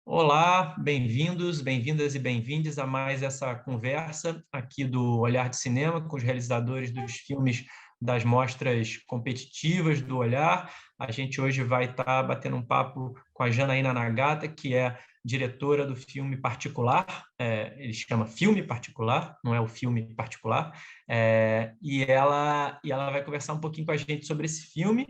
Olá, bem-vindos, bem-vindas e bem-vindes a mais essa conversa aqui do Olhar de Cinema com os realizadores dos filmes das mostras competitivas do Olhar. A gente hoje vai estar batendo um papo com a Janaína Nagata, que é diretora do filme Particular, ele chama Filme Particular, não é o filme particular, e ela vai conversar um pouquinho com a gente sobre esse filme.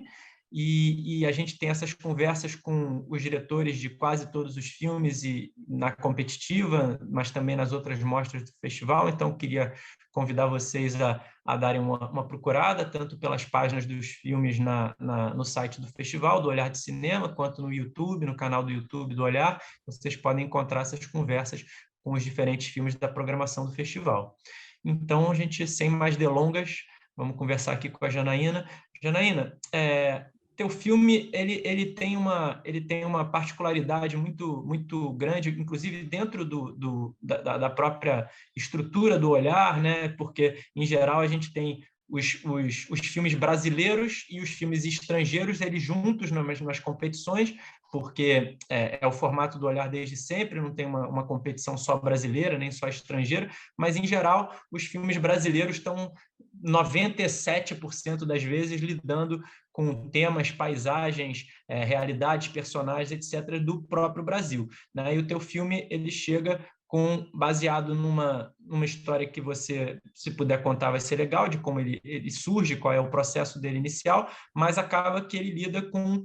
E a gente tem essas conversas com os diretores de quase todos os filmes e na competitiva, mas também nas outras mostras do festival. Então, queria convidar vocês a darem uma procurada, tanto pelas páginas dos filmes no site do festival, do Olhar de Cinema, quanto no YouTube, no canal do YouTube do Olhar. Vocês podem encontrar essas conversas com os diferentes filmes da programação do festival. Então, a gente, sem mais delongas, vamos conversar aqui com a Janaína. Janaína, teu filme ele tem uma particularidade muito grande, inclusive dentro da própria estrutura do Olhar, né? Porque em geral a gente tem os filmes brasileiros e os filmes estrangeiros eles juntos nas competições, porque é o formato do Olhar desde sempre, não tem uma competição só brasileira nem só estrangeira, mas em geral os filmes brasileiros estão 97% das vezes lidando com temas, paisagens, realidades, personagens, etc., do próprio Brasil, né? E o teu filme ele chega baseado numa história que você, se puder contar, vai ser legal, de como ele surge, qual é o processo dele inicial, mas acaba que ele lida com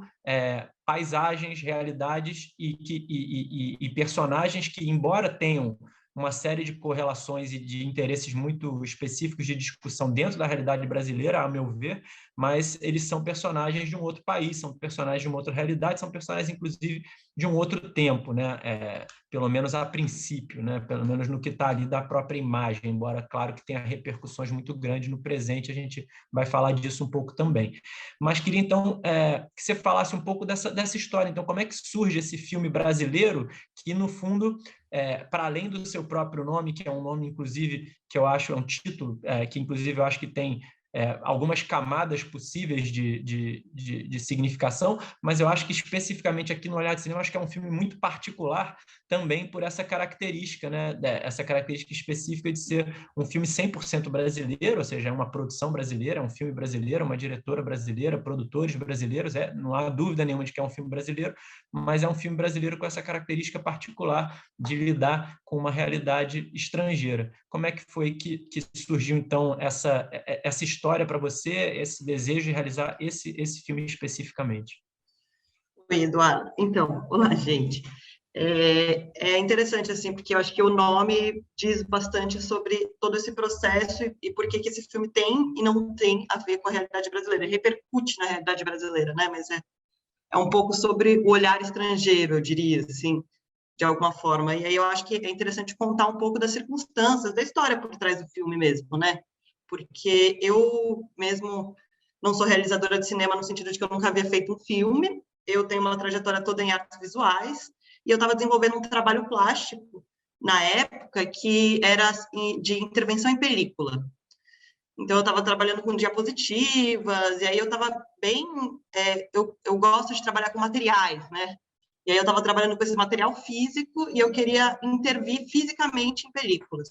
paisagens, realidades e personagens que, embora tenham uma série de correlações e de interesses muito específicos de discussão dentro da realidade brasileira, a meu ver, mas eles são personagens de um outro país, são personagens de uma outra realidade, são personagens, inclusive, de um outro tempo, né? Pelo menos a princípio, né? Pelo menos no que está ali da própria imagem, embora, claro, que tenha repercussões muito grandes no presente, a gente vai falar disso um pouco também. Mas queria, então, que você falasse um pouco dessa história. Então, como é que surge esse filme brasileiro que, no fundo, para além do seu próprio nome, que é um nome, inclusive, que eu acho é um título, que, inclusive, eu acho que tem algumas camadas possíveis de significação, mas eu acho que especificamente aqui no Olhar de Cinema, acho que é um filme muito particular também por essa característica, né? Essa característica específica de ser um filme 100% brasileiro, ou seja, é uma produção brasileira, é um filme brasileiro, uma diretora brasileira, produtores brasileiros, não há dúvida nenhuma de que é um filme brasileiro, mas é um filme brasileiro com essa característica particular de lidar com uma realidade estrangeira. Como é que foi que surgiu, então, essa história para você, esse desejo de realizar esse filme especificamente? Oi, Eduardo. Então, olá, gente. É interessante, assim, porque eu acho que o nome diz bastante sobre todo esse processo e por que esse filme tem e não tem a ver com a realidade brasileira. Ele repercute na realidade brasileira, né? Mas é um pouco sobre o olhar estrangeiro, eu diria, assim, de alguma forma. E aí eu acho que é interessante contar um pouco das circunstâncias, da história por trás do filme mesmo, né? Porque eu mesmo não sou realizadora de cinema no sentido de que eu nunca havia feito um filme, eu tenho uma trajetória toda em artes visuais, e eu estava desenvolvendo um trabalho plástico na época que era de intervenção em película. Então, eu estava trabalhando com diapositivas, e aí eu estava bem... eu gosto de trabalhar com materiais, né? E aí eu estava trabalhando com esse material físico e eu queria intervir fisicamente em películas.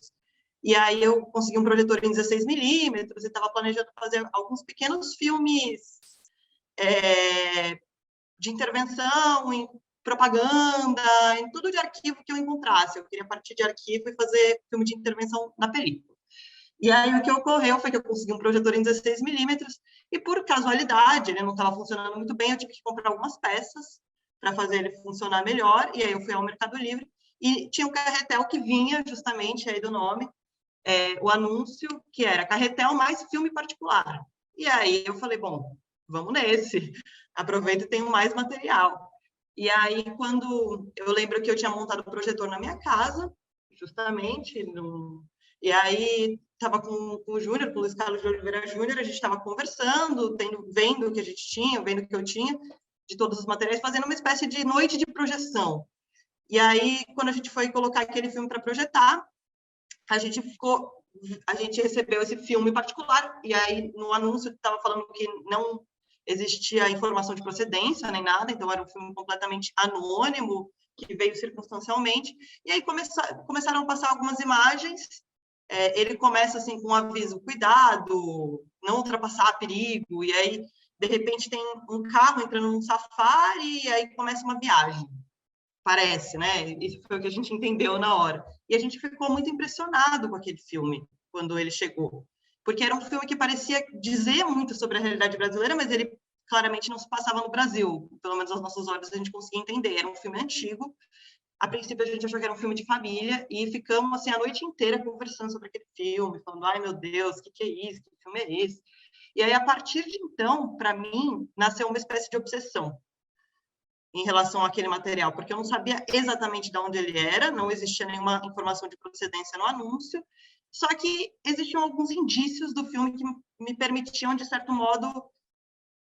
E aí eu consegui um projetor em 16 milímetros e estava planejando fazer alguns pequenos filmes de intervenção, em propaganda, em tudo de arquivo que eu encontrasse. Eu queria partir de arquivo e fazer filme de intervenção na película. E aí o que ocorreu foi que eu consegui um projetor em 16 milímetros e, por casualidade, ele não estava funcionando muito bem, eu tive que comprar algumas peças para fazer ele funcionar melhor, e aí eu fui ao Mercado Livre e tinha um carretel que vinha justamente aí do nome, o anúncio, que era carretel mais filme particular. E aí eu falei, bom, vamos nesse, aproveita e tenho mais material. E aí, quando eu lembro que eu tinha montado o projetor na minha casa, justamente, e aí estava com o Júnior, com o Luiz Carlos de Oliveira Júnior, a gente estava conversando, vendo o que a gente tinha, vendo o que eu tinha, de todos os materiais, fazendo uma espécie de noite de projeção. E aí, quando a gente foi colocar aquele filme para projetar, a gente recebeu esse filme em particular, e aí no anúncio estava falando que não existia informação de procedência nem nada, então era um filme completamente anônimo, que veio circunstancialmente, e aí começaram a passar algumas imagens. Ele começa assim com um aviso, cuidado, não ultrapassar perigo, e aí, de repente, tem um carro entrando num safari, e aí começa uma viagem, parece, né? Isso foi o que a gente entendeu na hora. E a gente ficou muito impressionado com aquele filme, quando ele chegou, porque era um filme que parecia dizer muito sobre a realidade brasileira, mas ele claramente não se passava no Brasil, pelo menos aos nossos olhos a gente conseguia entender, era um filme antigo. A princípio, a gente achou que era um filme de família e ficamos assim, a noite inteira conversando sobre aquele filme, falando, ai, meu Deus, o que é isso? Que filme é esse? E aí, a partir de então, para mim, nasceu uma espécie de obsessão em relação àquele material, porque eu não sabia exatamente de onde ele era, não existia nenhuma informação de procedência no anúncio, só que existiam alguns indícios do filme que me permitiam, de certo modo,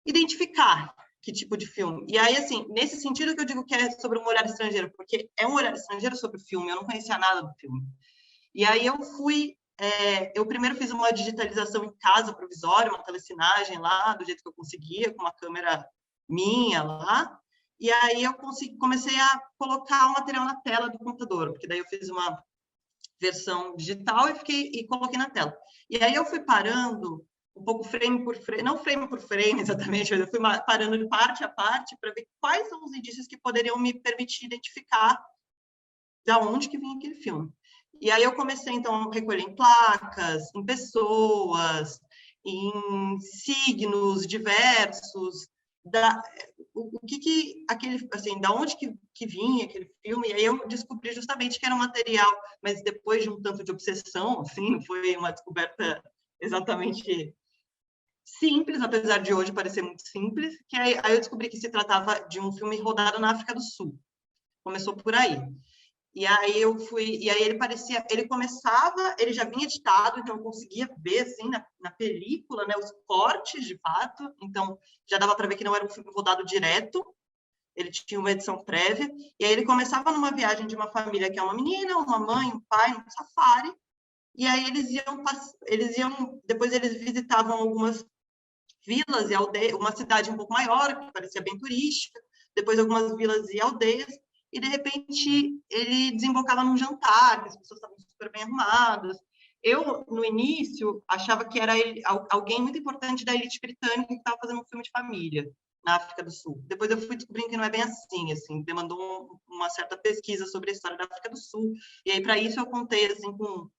identificar que tipo de filme. E aí, assim, nesse sentido que eu digo que é sobre um olhar estrangeiro, porque é um olhar estrangeiro sobre o filme, eu não conhecia nada do filme. E aí eu primeiro fiz uma digitalização em casa, provisória, uma telecinagem lá, do jeito que eu conseguia, com uma câmera minha lá, e aí eu comecei a colocar o material na tela do computador, porque daí eu fiz uma versão digital e coloquei na tela. E aí eu fui parando um pouco frame por frame, não frame por frame exatamente, mas eu fui parando de parte a parte para ver quais são os indícios que poderiam me permitir identificar de onde que vinha aquele filme. E aí eu comecei, então, a recolher em placas, em pessoas, em signos diversos, o que aquele, assim, da onde que vinha aquele filme, e aí eu descobri justamente que era um material, mas depois de um tanto de obsessão, assim, não foi uma descoberta exatamente simples, apesar de hoje parecer muito simples, que aí eu descobri que se tratava de um filme rodado na África do Sul. Começou por aí. E aí ele começava, ele já vinha editado, então eu conseguia ver, assim, na película, né, os cortes, de fato, então já dava para ver que não era um filme rodado direto, ele tinha uma edição prévia, e aí ele começava numa viagem de uma família que é uma menina, uma mãe, um pai, um safari, e aí depois eles visitavam algumas vilas e aldeias, uma cidade um pouco maior, que parecia bem turística, depois algumas vilas e aldeias, e de repente ele desembocava num jantar, que as pessoas estavam super bem arrumadas. Eu, no início, achava que era alguém muito importante da elite britânica que estava fazendo um filme de família na África do Sul. Depois eu fui descobrindo que não é bem assim, demandou uma certa pesquisa sobre a história da África do Sul, e aí para isso eu contei assim com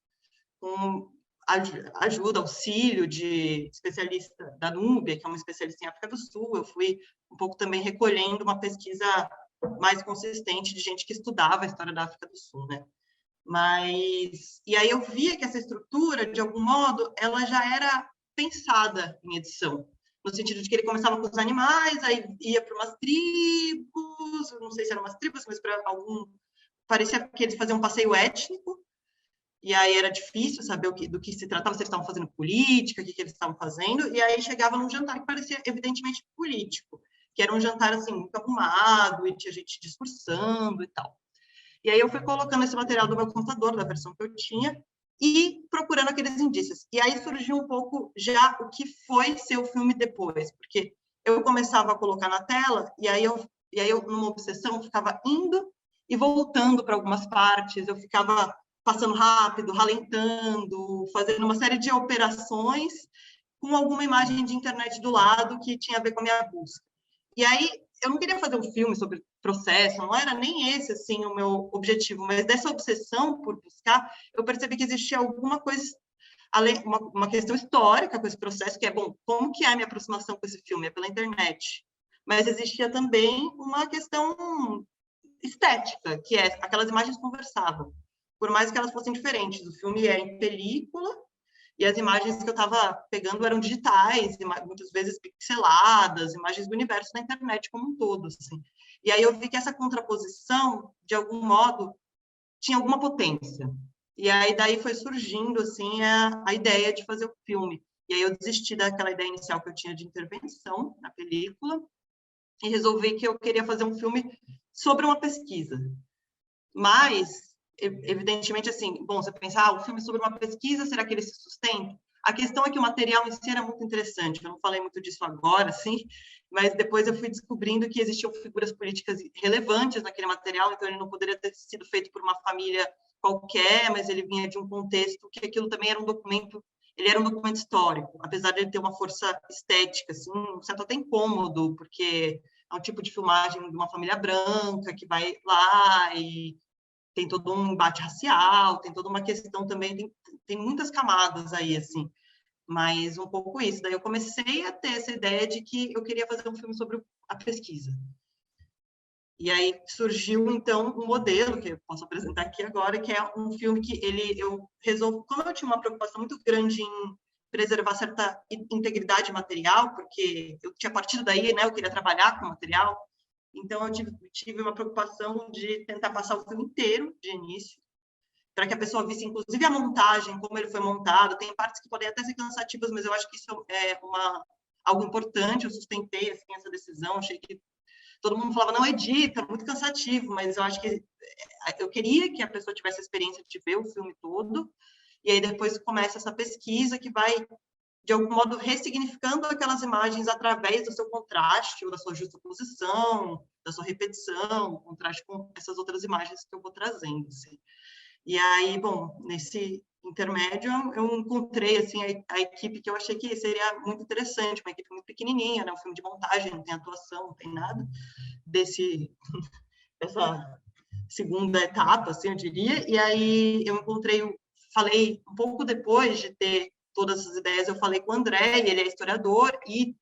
ajuda, auxílio de especialista da Núbia, que é uma especialista em África do Sul. Eu fui um pouco também recolhendo uma pesquisa mais consistente de gente que estudava a história da África do Sul, né? E aí eu via que essa estrutura, de algum modo, ela já era pensada em edição, no sentido de que ele começava com os animais, aí ia para umas tribos, não sei se eram umas tribos, mas para parecia que eles faziam um passeio étnico, e aí era difícil saber do que se tratava, se eles estavam fazendo política, o que eles estavam fazendo, e aí chegava num jantar que parecia evidentemente político, que era um jantar assim muito arrumado, e tinha gente discursando e tal. E aí eu fui colocando esse material do meu computador, da versão que eu tinha, e procurando aqueles indícios. E aí surgiu um pouco já o que foi ser o filme depois, porque eu começava a colocar na tela, e aí eu numa obsessão, ficava indo e voltando para algumas partes, eu ficava passando rápido, ralentando, fazendo uma série de operações com alguma imagem de internet do lado que tinha a ver com a minha busca. E aí eu não queria fazer um filme sobre processo, não era nem esse assim o meu objetivo, mas dessa obsessão por buscar, eu percebi que existia alguma coisa, uma questão histórica com esse processo, que é, bom, como que é a minha aproximação com esse filme? É pela internet. Mas existia também uma questão estética, que é aquelas imagens conversavam, por mais que elas fossem diferentes. O filme é em película, e as imagens que eu estava pegando eram digitais, muitas vezes pixeladas, imagens do universo da internet como um todo, assim. E aí eu vi que essa contraposição, de algum modo, tinha alguma potência. E aí daí foi surgindo, assim, a ideia de fazer o filme. E aí eu desisti daquela ideia inicial que eu tinha de intervenção na película e resolvi que eu queria fazer um filme sobre uma pesquisa. Mas, evidentemente, assim, bom, você pensa, o filme sobre uma pesquisa, será que ele se sustenta? A questão é que o material em si era muito interessante, eu não falei muito disso agora, assim, mas depois eu fui descobrindo que existiam figuras políticas relevantes naquele material, então ele não poderia ter sido feito por uma família qualquer, mas ele vinha de um contexto que aquilo também era um documento, ele era um documento histórico, apesar de ele ter uma força estética, assim, um certo até incômodo, porque é um tipo de filmagem de uma família branca que vai lá e tem todo um embate racial, tem toda uma questão também, tem muitas camadas aí, assim, mas um pouco isso. Daí eu comecei a ter essa ideia de que eu queria fazer um filme sobre a pesquisa. E aí surgiu, então, um modelo, que eu posso apresentar aqui agora, que é um filme que eu resolvo, como eu tinha uma preocupação muito grande em preservar certa integridade material, porque eu tinha partido daí, né, eu queria trabalhar com material, então eu tive uma preocupação de tentar passar o filme inteiro, de início, para que a pessoa visse, inclusive, a montagem, como ele foi montado. Tem partes que podem até ser cansativas, mas eu acho que isso é algo importante, eu sustentei assim, essa decisão, achei que todo mundo falava, não edita, muito cansativo, mas eu acho que eu queria que a pessoa tivesse a experiência de ver o filme todo, e aí depois começa essa pesquisa que vai, de algum modo, ressignificando aquelas imagens através do seu contraste, ou da sua justaposição, da sua repetição, contraste com essas outras imagens que eu vou trazendo. Assim. E aí, bom, nesse intermédio, eu encontrei assim, a equipe que eu achei que seria muito interessante, uma equipe muito pequenininha, né? Um filme de montagem, não tem atuação, não tem nada dessa segunda etapa, assim, eu diria. E aí eu falei um pouco depois de ter todas essas ideias, eu falei com o André, ele é historiador e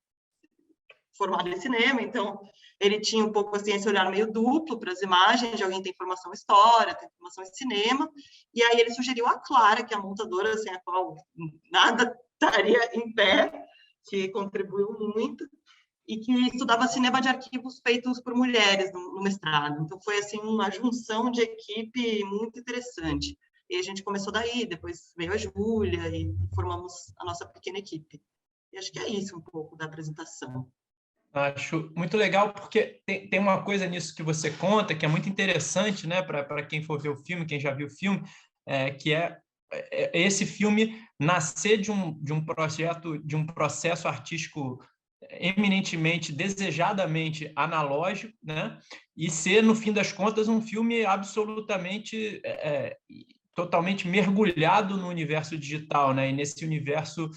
formado em cinema, então ele tinha um pouco assim esse olhar meio duplo para as imagens, de alguém tem formação em história, tem formação em cinema, e aí ele sugeriu a Clara, que é a montadora sem a qual nada estaria em pé, que contribuiu muito, e que estudava cinema de arquivos feitos por mulheres no mestrado. Então foi assim uma junção de equipe muito interessante. E a gente começou daí, depois veio a Júlia e formamos a nossa pequena equipe. E acho que é isso um pouco da apresentação. Acho muito legal, porque tem uma coisa nisso que você conta, que é muito interessante, né, para quem for ver o filme, quem já viu o filme, que é esse filme nascer de um projeto, de um processo artístico eminentemente, desejadamente analógico, né, e ser, no fim das contas, um filme absolutamente totalmente mergulhado no universo digital, né, e nesse universo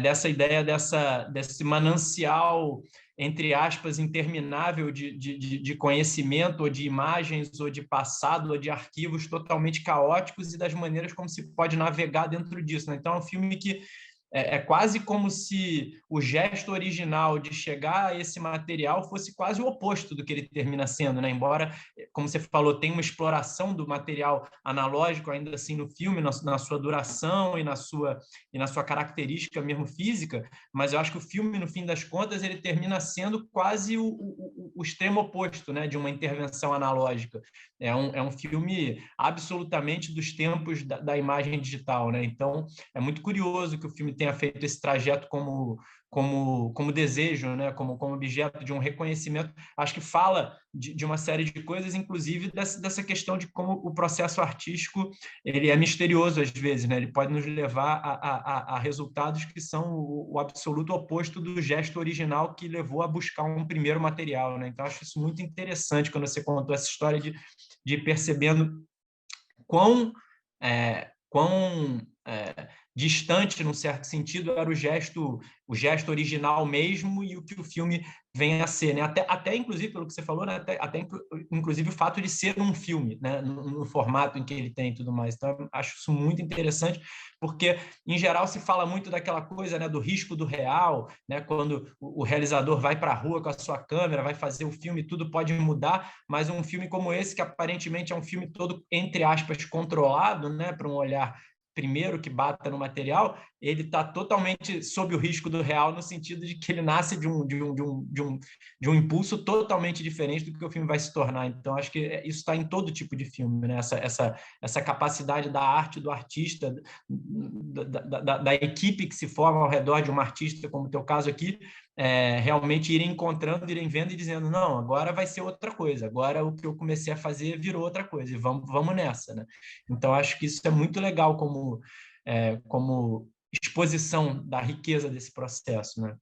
dessa ideia desse manancial, entre aspas, interminável de conhecimento, ou de imagens, ou de passado, ou de arquivos totalmente caóticos, e das maneiras como se pode navegar dentro disso, né? Então, é um filme que é quase como se o gesto original de chegar a esse material fosse quase o oposto do que ele termina sendo, né? Embora, como você falou, tem uma exploração do material analógico ainda assim no filme, na sua duração e na sua característica mesmo física, mas eu acho que o filme, no fim das contas, ele termina sendo quase o extremo oposto, né, de uma intervenção analógica. É um filme absolutamente dos tempos da imagem digital, né? Então, é muito curioso que o filme tenha feito esse trajeto como desejo, né? como objeto de um reconhecimento. Acho que fala de uma série de coisas, inclusive dessa questão de como o processo artístico ele é misterioso às vezes, né? Ele pode nos levar a resultados que são o absoluto oposto do gesto original que levou a buscar um primeiro material, né? Então, acho isso muito interessante quando você contou essa história de ir percebendo quão distante, num certo sentido, era o gesto original mesmo, e o que o filme vem a ser, né? Até inclusive, pelo que você falou, né? até inclusive o fato de ser um filme, né? no formato em que ele tem e tudo mais. Então, acho isso muito interessante, porque, em geral, se fala muito daquela coisa, né? do risco do real, né? Quando o realizador vai para a rua com a sua câmera, vai fazer o filme, tudo pode mudar, mas um filme como esse, que aparentemente é um filme todo, entre aspas, controlado, né? para um olhar primeiro que bata no material, ele está totalmente sob o risco do real, no sentido de que ele nasce de um impulso totalmente diferente do que o filme vai se tornar. Então, acho que isso está em todo tipo de filme, né? Essa capacidade da arte, do artista, da equipe que se forma ao redor de um artista, como o teu caso aqui, realmente irem encontrando, irem vendo e dizendo, não, agora vai ser outra coisa, agora o que eu comecei a fazer virou outra coisa, e vamos nessa, né? Então, acho que isso é muito legal como exposição da riqueza desse processo, né?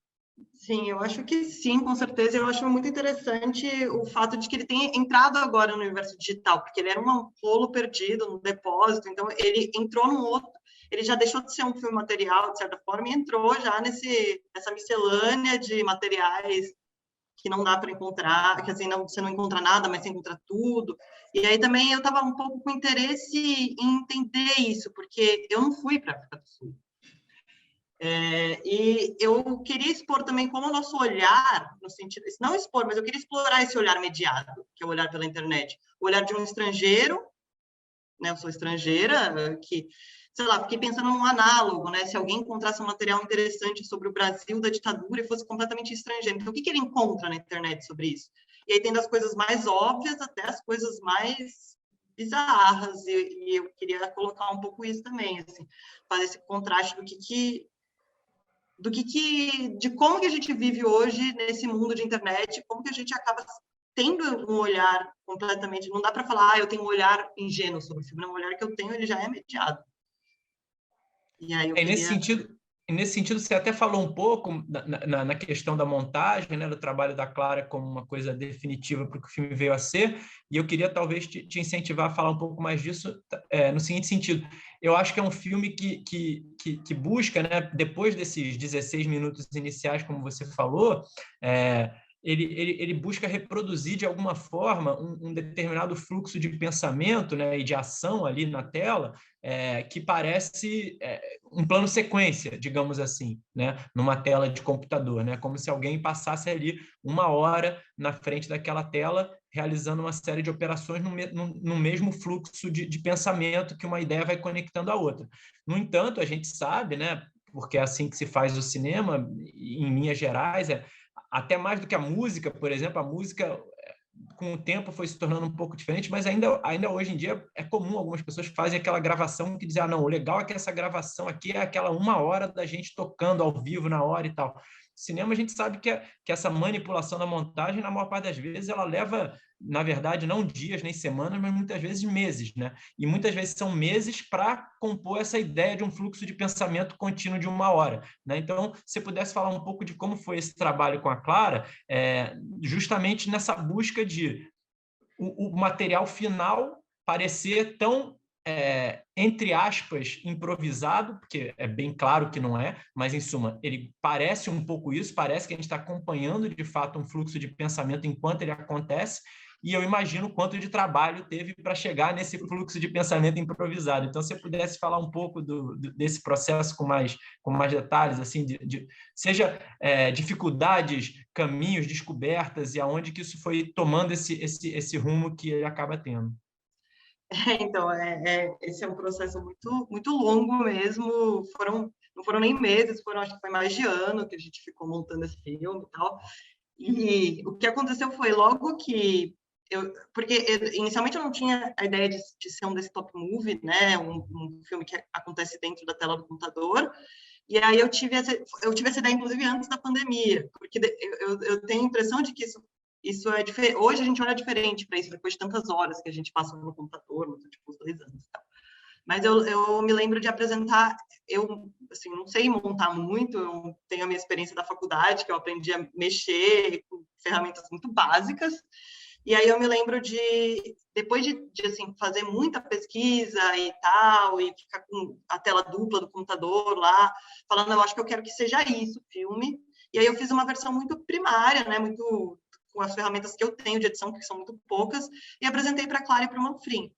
Sim, eu acho que sim, com certeza. Eu acho muito interessante o fato de que ele tenha entrado agora no universo digital, porque ele era um rolo perdido no depósito, então ele entrou num outro, ele já deixou de ser um filme material, de certa forma, e entrou já nessa miscelânea de materiais que não dá para encontrar, que assim, você não encontra nada, mas você encontra tudo. E aí também eu estava um pouco com interesse em entender isso, porque eu não fui para a África do Sul. E eu queria expor também como o nosso olhar, no sentido, não expor, mas eu queria explorar esse olhar mediado, que é o olhar pela internet, o olhar de um estrangeiro, né? Eu sou estrangeira, que, sei lá, fiquei pensando num análogo, né? Se alguém encontrasse um material interessante sobre o Brasil da ditadura e fosse completamente estrangeiro, então o que ele encontra na internet sobre isso? E aí tem das coisas mais óbvias até as coisas mais bizarras, e eu queria colocar um pouco isso também, assim, fazer esse contraste de como que a gente vive hoje nesse mundo de internet, como que a gente acaba tendo um olhar completamente, não dá para falar, eu tenho um olhar ingênuo sobre o filme, não, o olhar que eu tenho, ele já é mediado. E aí eu queria... Nesse sentido, você até falou um pouco na questão da montagem, né, do trabalho da Clara como uma coisa definitiva para o que o filme veio a ser, e eu queria talvez te incentivar a falar um pouco mais disso no seguinte sentido. Eu acho que é um filme que busca, né, depois desses 16 minutos iniciais, como você falou, ele busca reproduzir de alguma forma um determinado fluxo de pensamento, né, e de ação ali na tela, que parece um plano sequência, digamos assim, né, numa tela de computador, né, como se alguém passasse ali 1 hora na frente daquela tela realizando uma série de operações no mesmo fluxo de pensamento que uma ideia vai conectando a outra. No entanto, a gente sabe, né, porque é assim que se faz o cinema, em linhas gerais, até mais do que a música, por exemplo, a música com o tempo foi se tornando um pouco diferente, mas ainda hoje em dia é comum algumas pessoas fazem aquela gravação que dizem, não, o legal é que essa gravação aqui é aquela 1 hora da gente tocando ao vivo na hora e tal. Cinema, a gente sabe que essa manipulação da montagem, na maior parte das vezes, ela leva, na verdade, não dias nem semanas, mas muitas vezes meses, né? E muitas vezes são meses para compor essa ideia de um fluxo de pensamento contínuo de 1 hora, né? Então, se pudesse falar um pouco de como foi esse trabalho com a Clara, justamente nessa busca de o material final parecer tão entre aspas, improvisado, porque é bem claro que não é, mas, em suma, ele parece um pouco isso, parece que a gente está acompanhando, de fato, um fluxo de pensamento enquanto ele acontece, e eu imagino quanto de trabalho teve para chegar nesse fluxo de pensamento improvisado. Então, se você pudesse falar um pouco desse processo com mais detalhes, assim, seja dificuldades, caminhos, descobertas, e aonde que isso foi tomando esse rumo que ele acaba tendo. Então, esse é um processo muito, muito longo mesmo, não foram nem meses, acho que foi mais de ano que a gente ficou montando esse filme e tal, e o que aconteceu foi logo que porque inicialmente eu não tinha a ideia de ser um desktop movie, né, um filme que acontece dentro da tela do computador, e aí eu tive essa ideia, inclusive, antes da pandemia, porque eu tenho a impressão de que isso é diferente. Hoje a gente olha diferente para isso, depois de tantas horas que a gente passa no computador, nos últimos 2 anos. Tal. Mas eu me lembro de apresentar, eu assim, não sei montar muito, eu tenho a minha experiência da faculdade, que eu aprendi a mexer com ferramentas muito básicas, e aí eu me lembro depois de assim, fazer muita pesquisa e tal, e ficar com a tela dupla do computador lá, falando, eu acho que eu quero que seja isso, filme. E aí eu fiz uma versão muito primária, né, muito com as ferramentas que eu tenho de edição, que são muito poucas, e apresentei para a Clara e para o Manfrim.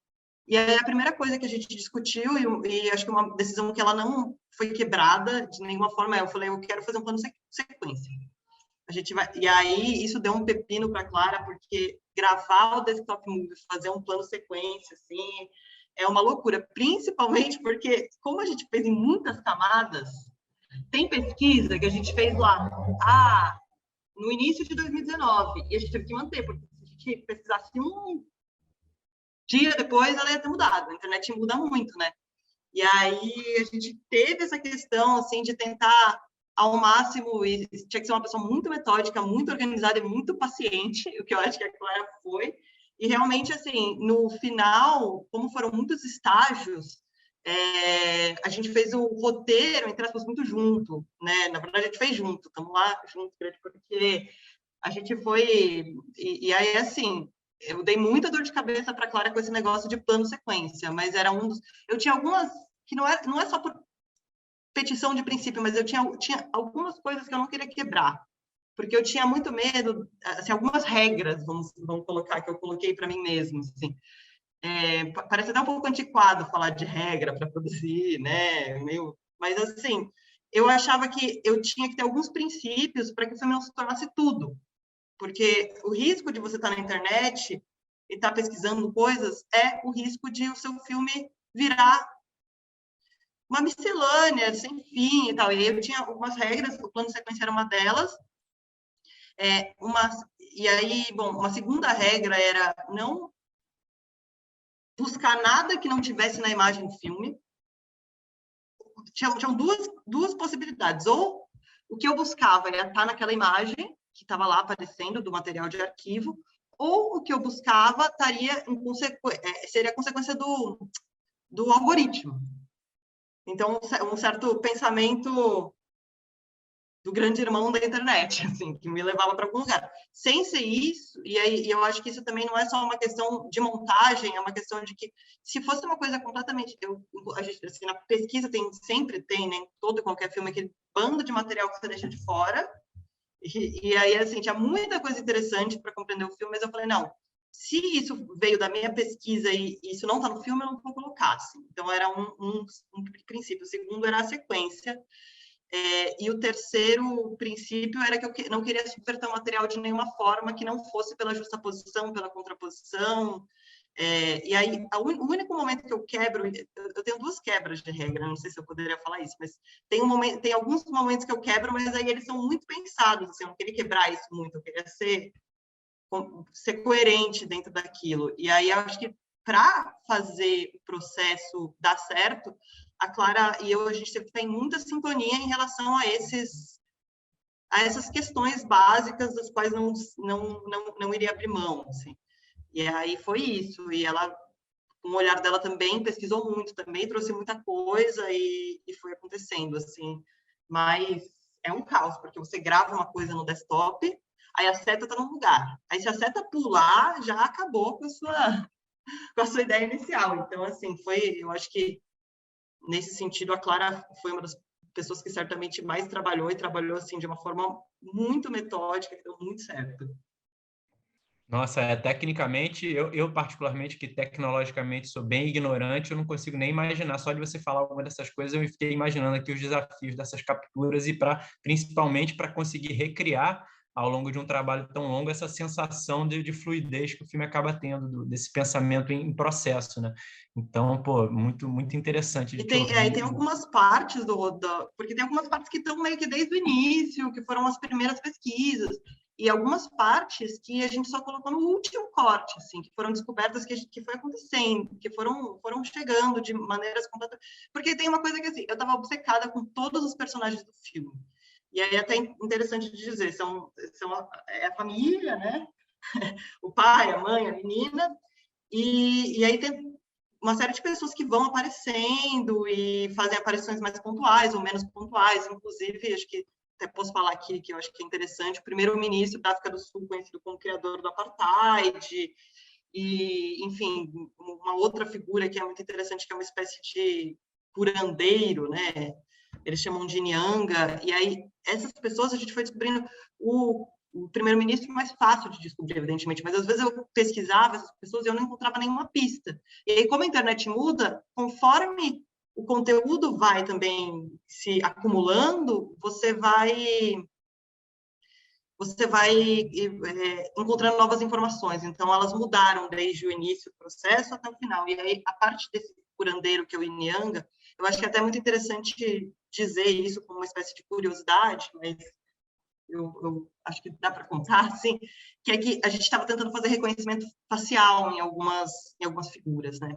E aí a primeira coisa que a gente discutiu, e acho que uma decisão que ela não foi quebrada de nenhuma forma, eu falei, eu quero fazer um plano sequência. E aí isso deu um pepino para a Clara, porque gravar o desktop movie, fazer um plano sequência, assim, é uma loucura, principalmente porque, como a gente fez em muitas camadas, tem pesquisa que a gente fez lá, no início de 2019, e a gente teve que manter, porque se a gente pesquisasse um dia depois, ela ia ter mudado, a internet muda muito, né? E aí a gente teve essa questão, assim, de tentar ao máximo, e tinha que ser uma pessoa muito metódica, muito organizada e muito paciente, o que eu acho que a Clara foi, e realmente, assim, no final, como foram muitos estágios, A gente fez o roteiro, entre aspas, muito junto, né? Na verdade, a gente fez junto, estamos lá junto, porque a gente foi... E aí, assim, eu dei muita dor de cabeça para a Clara com esse negócio de plano sequência, mas era um dos... Eu tinha algumas... que não é só por petição de princípio, mas eu tinha algumas coisas que eu não queria quebrar, porque eu tinha muito medo, assim, algumas regras, vamos colocar, que eu coloquei para mim mesmo, assim. Parece até um pouco antiquado falar de regra para produzir, né? Mas, assim, eu achava que eu tinha que ter alguns princípios para que o filme não se tornasse tudo. Porque o risco de você estar na internet e estar pesquisando coisas é o risco de o seu filme virar uma miscelânea, sem fim e tal. E aí eu tinha algumas regras, o plano de sequência era uma delas. E aí, bom, uma segunda regra era não buscar nada que não tivesse na imagem do filme. Tinham duas possibilidades. Ou o que eu buscava ia estar naquela imagem que estava lá aparecendo do material de arquivo, ou o que eu buscava seria consequência do algoritmo. Então, um certo pensamento do grande irmão da internet, assim, que me levava para algum lugar. Sem ser isso, e aí eu acho que isso também não é só uma questão de montagem, é uma questão de que, se fosse uma coisa completamente... a gente, assim, na pesquisa sempre tem, né, em todo e qualquer filme, aquele bando de material que você deixa de fora, e aí, assim, tinha muita coisa interessante para compreender o filme, mas eu falei, não, se isso veio da minha pesquisa e isso não está no filme, eu não vou colocar, assim. Então, era um princípio. O segundo era a sequência. E o terceiro princípio era que eu não queria subverter o material de nenhuma forma que não fosse pela justaposição, pela contraposição. E aí, o único momento que eu quebro, eu tenho duas quebras de regra, não sei se eu poderia falar isso, mas tem alguns momentos que eu quebro, mas aí eles são muito pensados, assim, eu não queria quebrar isso muito, eu queria ser coerente dentro daquilo. E aí, eu acho que para fazer o processo dar certo, a Clara e eu, a gente tem muita sintonia em relação a essas questões básicas das quais não iria abrir mão, assim. E aí foi isso, e ela, com o olhar dela também, pesquisou muito, também trouxe muita coisa e foi acontecendo, assim. Mas é um caos, porque você grava uma coisa no desktop, aí a seta está num lugar. Aí se a seta pular, já acabou com a sua ideia inicial. Então, assim, eu acho que nesse sentido, a Clara foi uma das pessoas que certamente mais trabalhou, e trabalhou assim de uma forma muito metódica, que deu muito certo. Nossa, tecnicamente, eu particularmente, que tecnologicamente sou bem ignorante, eu não consigo nem imaginar. Só de você falar alguma dessas coisas, eu fiquei imaginando aqui os desafios dessas capturas e principalmente para conseguir recriar ao longo de um trabalho tão longo essa sensação de fluidez que o filme acaba tendo, desse pensamento em processo, né? Então, pô, muito, muito interessante de te ouvir. E tem algumas partes porque tem algumas partes que estão meio que desde o início, que foram as primeiras pesquisas, e algumas partes que a gente só colocou no último corte, assim, que foram descobertas que foi acontecendo, que foram chegando de maneiras completas. Porque tem uma coisa que, assim, eu estava obcecada com todos os personagens do filme. E aí é até interessante de dizer, é a família, né? O pai, a mãe, a menina, e aí tem uma série de pessoas que vão aparecendo e fazem aparições mais pontuais ou menos pontuais, inclusive, acho que até posso falar aqui, que eu acho que é interessante, o primeiro-ministro da África do Sul, conhecido como criador do apartheid, e, enfim, uma outra figura que é muito interessante, que é uma espécie de curandeiro, né? Eles chamam de Nyanga, e aí essas pessoas a gente foi descobrindo o primeiro-ministro mais fácil de descobrir, evidentemente, mas às vezes eu pesquisava essas pessoas e eu não encontrava nenhuma pista. E aí, como a internet muda, conforme o conteúdo vai também se acumulando, você vai encontrando novas informações. Então, elas mudaram desde o início do processo até o final. E aí, a parte desse curandeiro, que é o Nyanga, eu acho que é até muito interessante dizer isso como uma espécie de curiosidade, mas eu acho que dá para contar, assim, que é que a gente estava tentando fazer reconhecimento facial em algumas figuras, né?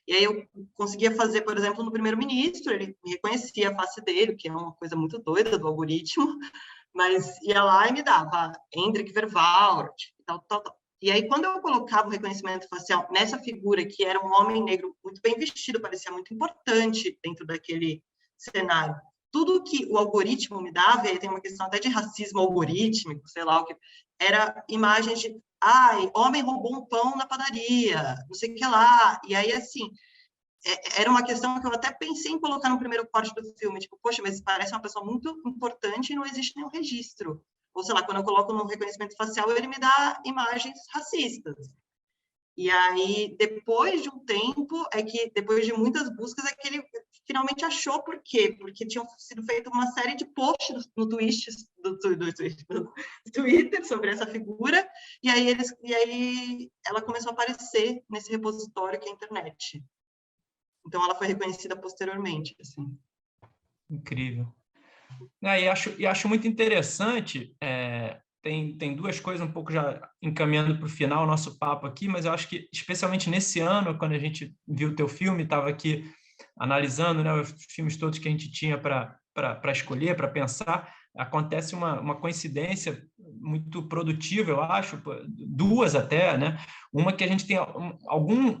E aí eu conseguia fazer, por exemplo, no primeiro-ministro, ele reconhecia a face dele, que é uma coisa muito doida do algoritmo, mas ia lá e me dava Hendrik Verwoerd, tal. E aí, quando eu colocava o reconhecimento facial nessa figura, que era um homem negro muito bem vestido, parecia muito importante dentro daquele cenário, tudo que o algoritmo me dava, e aí tem uma questão até de racismo algorítmico, sei lá o que, era imagens de, ai, homem roubou um pão na padaria, não sei o que lá. E aí, assim, era uma questão que eu até pensei em colocar no primeiro corte do filme, tipo, poxa, mas parece uma pessoa muito importante e não existe nenhum registro. Ou, sei lá, quando eu coloco no reconhecimento facial, ele me dá imagens racistas. E aí, depois de um tempo, depois de muitas buscas, é que ele finalmente achou por quê? Porque tinham sido feitas uma série de posts no Twitter sobre essa figura, e aí ela começou a aparecer nesse repositório que é a internet. Então, ela foi reconhecida posteriormente, assim. Incrível. E acho muito interessante, tem duas coisas um pouco já encaminhando para o final o nosso papo aqui, mas eu acho que, especialmente nesse ano, quando a gente viu o teu filme, estava aqui analisando, né, os filmes todos que a gente tinha para escolher, para pensar, acontece uma coincidência muito produtiva, eu acho, duas até, né? Uma que a gente tem algum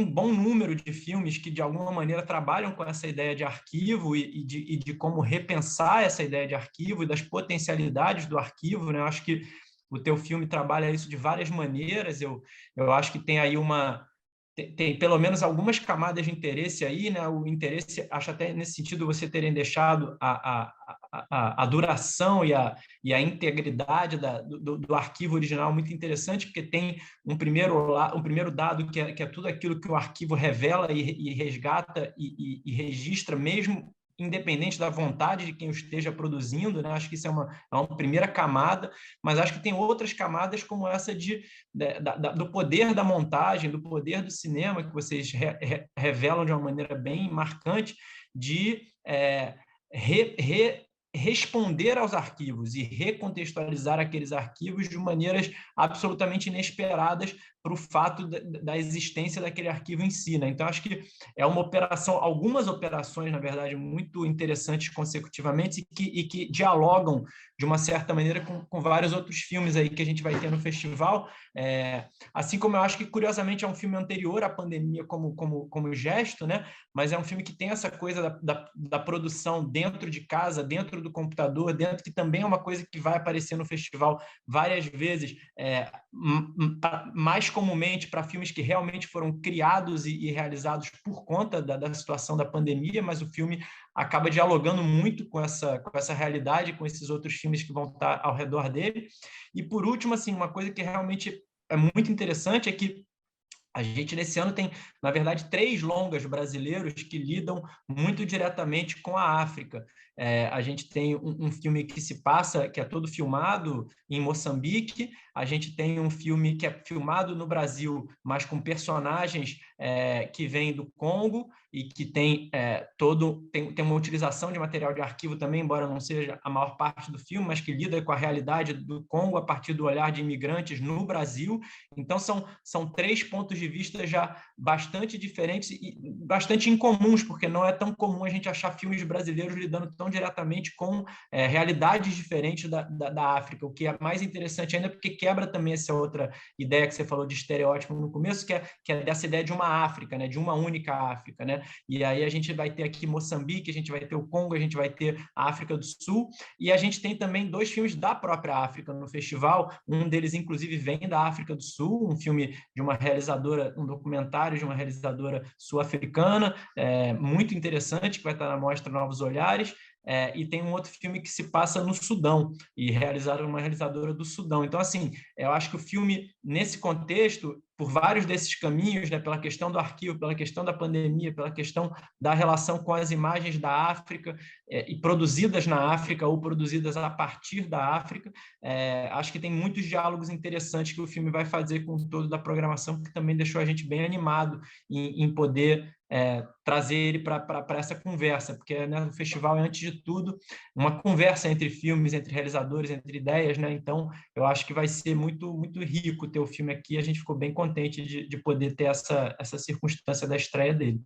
bom número de filmes que, de alguma maneira, trabalham com essa ideia de arquivo e de como repensar essa ideia de arquivo e das potencialidades do arquivo, né? Eu acho que o teu filme trabalha isso de várias maneiras, eu acho que tem aí tem pelo menos algumas camadas de interesse aí, né? O interesse, acho até nesse sentido você terem deixado a duração e a integridade do arquivo original muito interessante, porque tem um primeiro dado que é tudo aquilo que o arquivo revela e resgata e registra, mesmo independente da vontade de quem o esteja produzindo, né? Acho que isso é uma primeira camada, mas acho que tem outras camadas como essa do poder da montagem, do poder do cinema, que vocês revelam de uma maneira bem marcante, de responder aos arquivos e recontextualizar aqueles arquivos de maneiras absolutamente inesperadas para o fato da existência daquele arquivo em si, né? Então, acho que é algumas operações, na verdade, muito interessantes consecutivamente e que dialogam de uma certa maneira com vários outros filmes aí que a gente vai ter no festival, assim como eu acho que, curiosamente, é um filme anterior à pandemia como gesto, né? Mas é um filme que tem essa coisa da produção dentro de casa, dentro do computador, que também é uma coisa que vai aparecer no festival várias vezes, mais comumente para filmes que realmente foram criados e realizados por conta da situação da pandemia, mas o filme acaba dialogando muito com essa realidade, com esses outros filmes que vão estar ao redor dele. E, por último, assim, uma coisa que realmente é muito interessante é que a gente, nesse ano, tem, na verdade, 3 longas brasileiros que lidam muito diretamente com a África. A gente tem um filme que se passa, que é todo filmado em Moçambique. A gente tem um filme que é filmado no Brasil, mas com personagens que vêm do Congo e que tem uma utilização de material de arquivo também, embora não seja a maior parte do filme, mas que lida com a realidade do Congo a partir do olhar de imigrantes no Brasil. Então, são 3 pontos de vista já bastante diferentes e bastante incomuns, porque não é tão comum a gente achar filmes brasileiros lidando tão diretamente com realidades diferentes da África, o que é mais interessante ainda, porque quebra também essa outra ideia que você falou de estereótipo no começo, que é dessa ideia de uma África, né, de uma única África, né? E aí a gente vai ter aqui Moçambique, a gente vai ter o Congo, a gente vai ter a África do Sul, e a gente tem também 2 filmes da própria África no festival, um deles, inclusive, vem da África do Sul, um filme de uma realizadora, um documentário de uma realizadora sul-africana, muito interessante, que vai estar na mostra Novos Olhares, e tem um outro filme que se passa no Sudão, e realizaram uma realizadora do Sudão. Então, assim, eu acho que o filme, nesse contexto, por vários desses caminhos, né, pela questão do arquivo, pela questão da pandemia, pela questão da relação com as imagens da África, e produzidas na África ou produzidas a partir da África, acho que tem muitos diálogos interessantes que o filme vai fazer com o todo da programação, que também deixou a gente bem animado em poder trazer ele para essa conversa, porque, né, o festival é, antes de tudo, uma conversa entre filmes, entre realizadores, entre ideias, né? Então, eu acho que vai ser muito, muito rico ter o filme aqui, a gente ficou bem contente de poder ter essa circunstância da estreia dele.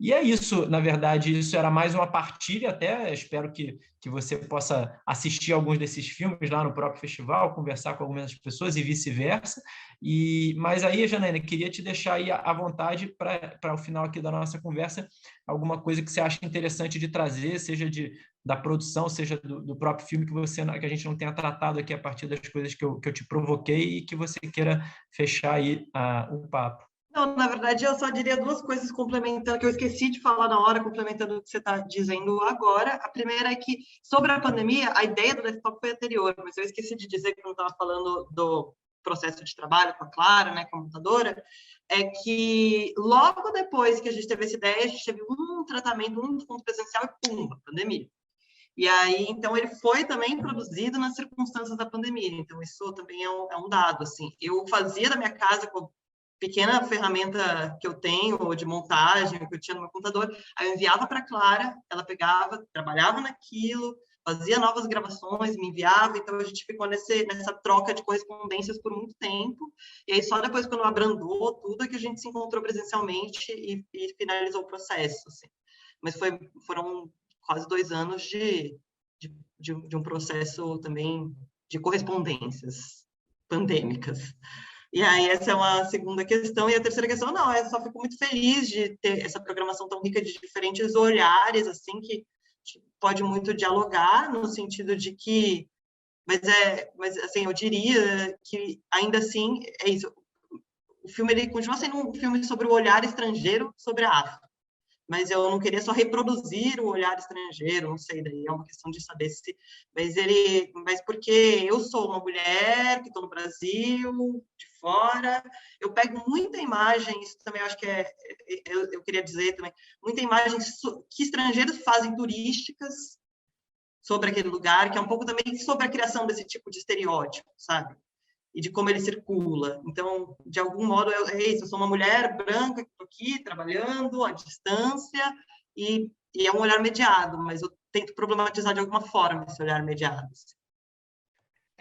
E é isso, na verdade, isso era mais uma partilha até, espero que você possa assistir alguns desses filmes lá no próprio festival, conversar com algumas pessoas e vice-versa. Mas aí, Janaína, queria te deixar aí à vontade para o final aqui da nossa conversa, alguma coisa que você acha interessante de trazer, seja da produção, seja do próprio filme que a gente não tenha tratado aqui a partir das coisas que eu te provoquei e que você queira fechar aí o papo. Não, na verdade, eu só diria duas coisas complementando, que eu esqueci de falar na hora, complementando o que você está dizendo agora. A primeira é que, sobre a pandemia, a ideia do desktop foi anterior, mas eu esqueci de dizer que eu estava falando do processo de trabalho com a Clara, né, com a montadora, é que logo depois que a gente teve essa ideia, a gente teve um tratamento, um encontro presencial e pumba, pandemia. E aí, então, ele foi também produzido nas circunstâncias da pandemia. Então, isso também é um dado, assim. Eu fazia da minha casa com pequena ferramenta que eu tenho de montagem, que eu tinha no meu computador, aí eu enviava para a Clara, ela pegava, trabalhava naquilo, fazia novas gravações, me enviava, então a gente ficou nessa troca de correspondências por muito tempo, e aí só depois, quando abrandou tudo, é que a gente se encontrou presencialmente e finalizou o processo, assim. Mas foram quase 2 anos de um processo também de correspondências pandêmicas. E aí, essa é uma segunda questão. E a terceira questão, não, eu só fico muito feliz de ter essa programação tão rica de diferentes olhares, assim, que pode muito dialogar, no sentido de que... Mas assim, eu diria que, ainda assim, é isso. O filme, ele continua sendo um filme sobre o olhar estrangeiro sobre a África. Mas eu não queria só reproduzir o olhar estrangeiro, não sei, daí é uma questão de saber se... Mas porque eu sou uma mulher que estou no Brasil, de fora, eu pego muita imagem, isso também eu acho que eu queria dizer também, muita imagem que estrangeiros fazem turísticas sobre aquele lugar, que é um pouco também sobre a criação desse tipo de estereótipo, sabe? E de como ele circula. Então, de algum modo, é isso, eu sou uma mulher branca que estou aqui trabalhando à distância e é um olhar mediado, mas eu tento problematizar de alguma forma esse olhar mediado.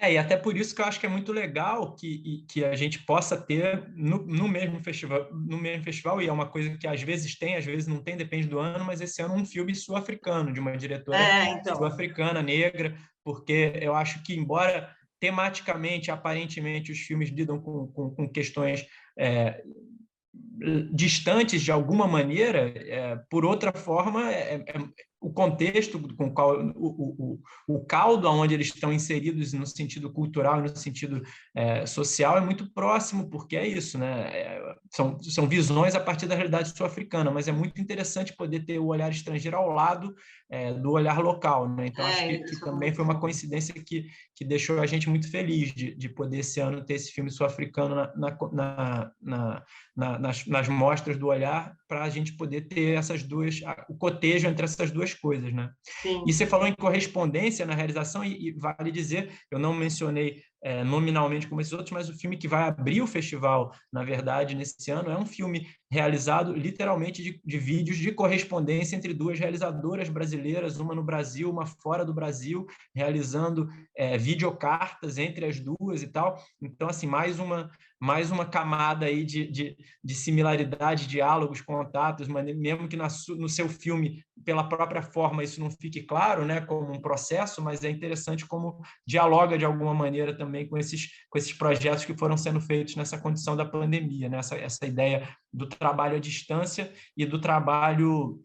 E até por isso que eu acho que é muito legal que a gente possa ter no mesmo festival, e é uma coisa que às vezes tem, às vezes não tem, depende do ano, mas esse ano um filme sul-africano, de uma diretora Então. sul-africana, negra, porque eu acho que, embora tematicamente, aparentemente, os filmes lidam com questões distantes de alguma maneira, por outra forma, o contexto com o qual o caldo onde eles estão inseridos no sentido cultural e no sentido social é muito próximo, porque é isso, né? São visões a partir da realidade sul-africana, mas é muito interessante poder ter o olhar estrangeiro ao lado do olhar local, né? Então, acho que também foi uma coincidência que deixou a gente muito feliz de poder esse ano ter esse filme sul-africano nas mostras do olhar, para a gente poder ter o cotejo entre essas duas coisas, né? Sim. E você falou em correspondência na realização, e vale dizer, eu não mencionei nominalmente como esses outros, mas o filme que vai abrir o festival, na verdade, nesse ano, é um filme realizado literalmente de vídeos de correspondência entre duas realizadoras brasileiras, uma no Brasil, uma fora do Brasil, realizando videocartas entre as duas e tal. Então, assim, mais uma camada aí de similaridade, diálogos, contatos, mas mesmo que no seu filme, pela própria forma, isso não fique claro, né, como um processo, mas é interessante como dialoga de alguma maneira também com esses projetos que foram sendo feitos nessa condição da pandemia, né? Essa ideia do trabalho à distância e do trabalho,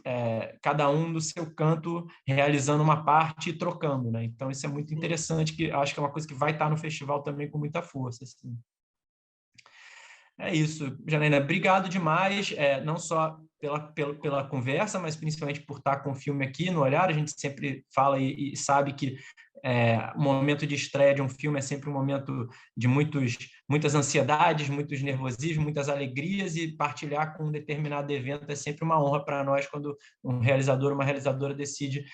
cada um do seu canto, realizando uma parte e trocando, né? Então, isso é muito interessante, que acho que é uma coisa que vai estar no festival também com muita força, assim. É isso, Janaína. Obrigado demais, não só pela conversa, mas principalmente por estar com o filme aqui no olhar. A gente sempre fala e sabe que o momento de estreia de um filme é sempre um momento de muitas ansiedades, muitos nervosismos, muitas alegrias, e partilhar com um determinado evento é sempre uma honra para nós quando um realizador, uma realizadora decide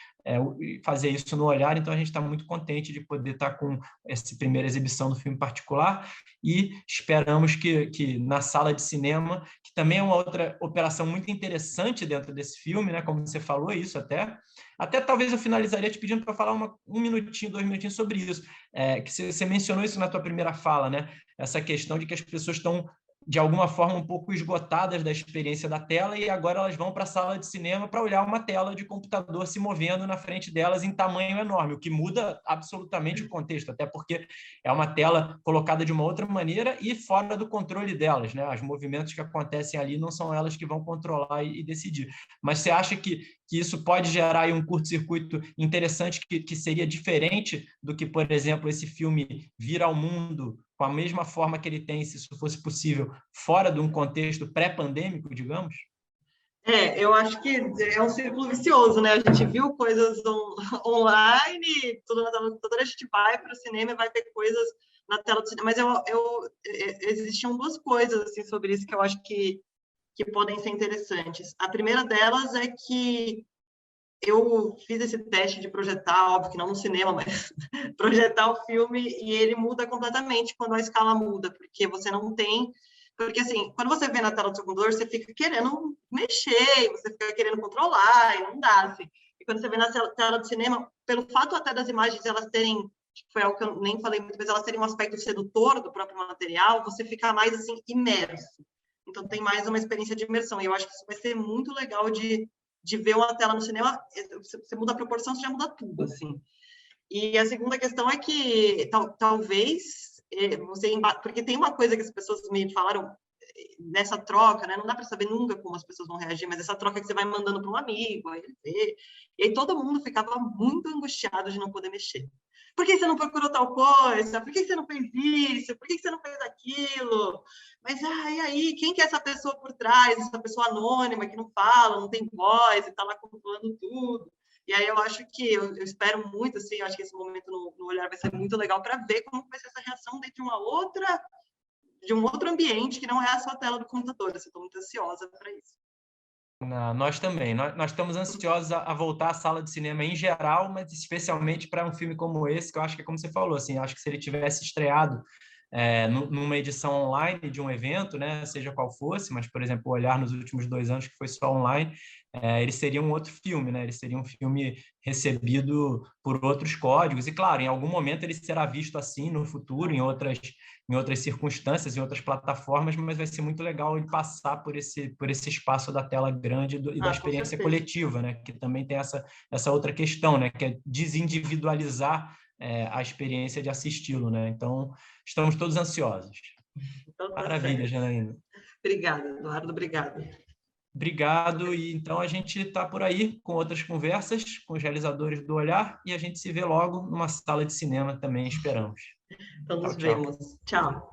fazer isso no olhar. Então, a gente está muito contente de poder estar com essa primeira exibição do filme particular, e esperamos que na sala de cinema, que também é uma outra operação muito interessante dentro desse filme, né? Como você falou, isso até talvez eu finalizaria te pedindo para falar 1 minutinho, 2 minutinhos sobre isso, que você mencionou isso na tua primeira fala, né? Essa questão de que as pessoas estão de alguma forma, um pouco esgotadas da experiência da tela e agora elas vão para a sala de cinema para olhar uma tela de computador se movendo na frente delas em tamanho enorme, o que muda absolutamente o contexto, até porque é uma tela colocada de uma outra maneira e fora do controle delas, né? Os movimentos que acontecem ali não são elas que vão controlar e decidir. Mas você acha que isso pode gerar aí um curto-circuito interessante que seria diferente do que, por exemplo, esse filme vir ao mundo com a mesma forma que ele tem, se isso fosse possível, fora de um contexto pré-pandêmico, digamos? Eu acho que é um círculo vicioso, né? A gente viu coisas online, tudo na tela do computador, a gente vai para o cinema e vai ter coisas na tela do cinema. Mas existiam duas coisas assim, sobre isso que eu acho que podem ser interessantes. A primeira delas é que eu fiz esse teste de projetar, óbvio que não no cinema, mas projetar o filme, e ele muda completamente quando a escala muda, porque você não tem... Porque, assim, quando você vê na tela do seu computador, você fica querendo mexer, você fica querendo controlar, e não dá, assim. E quando você vê na tela do cinema, pelo fato até das imagens elas terem, foi algo que eu nem falei muito, mas elas terem um aspecto sedutor do próprio material, você fica mais, assim, imerso. Então, tem mais uma experiência de imersão. E eu acho que isso vai ser muito legal de ver uma tela no cinema. Você muda a proporção, você já muda tudo, assim. E a segunda questão é que talvez porque tem uma coisa que as pessoas me falaram nessa troca, né? Não dá para saber nunca como as pessoas vão reagir, mas essa troca que você vai mandando para um amigo, aí ele vê, e aí todo mundo ficava muito angustiado de não poder mexer. Por que você não procurou tal coisa? Por que você não fez isso? Por que você não fez aquilo? Mas, e aí, quem que é essa pessoa por trás? Essa pessoa anônima que não fala, não tem voz, e está lá controlando tudo. E aí eu acho que, eu espero muito, assim, eu acho que esse momento no Olhar vai ser muito legal para ver como vai ser essa reação dentro de um outro ambiente que não é a sua tela do computador. Eu estou muito ansiosa para isso. Nós também. Nós estamos ansiosos a voltar à sala de cinema em geral, mas especialmente para um filme como esse, que eu acho que é como você falou, assim, acho que se ele tivesse estreado numa edição online de um evento, né, seja qual fosse, mas, por exemplo, Olhar nos últimos 2 anos, que foi só online, ele seria um outro filme, né? Ele seria um filme recebido por outros códigos, e, claro, em algum momento ele será visto assim no futuro, em outras circunstâncias, em outras plataformas, mas vai ser muito legal ele passar por esse espaço da tela grande e da experiência coletiva, né? Que também tem essa outra questão, né? Que é desindividualizar a experiência de assisti-lo, né? Então, estamos todos ansiosos. Então, maravilha, Janaína. Obrigada, Eduardo, obrigada. Obrigado, e então a gente está por aí com outras conversas com os realizadores do Olhar e a gente se vê logo numa sala de cinema também, esperamos. Então nos vemos. Tchau.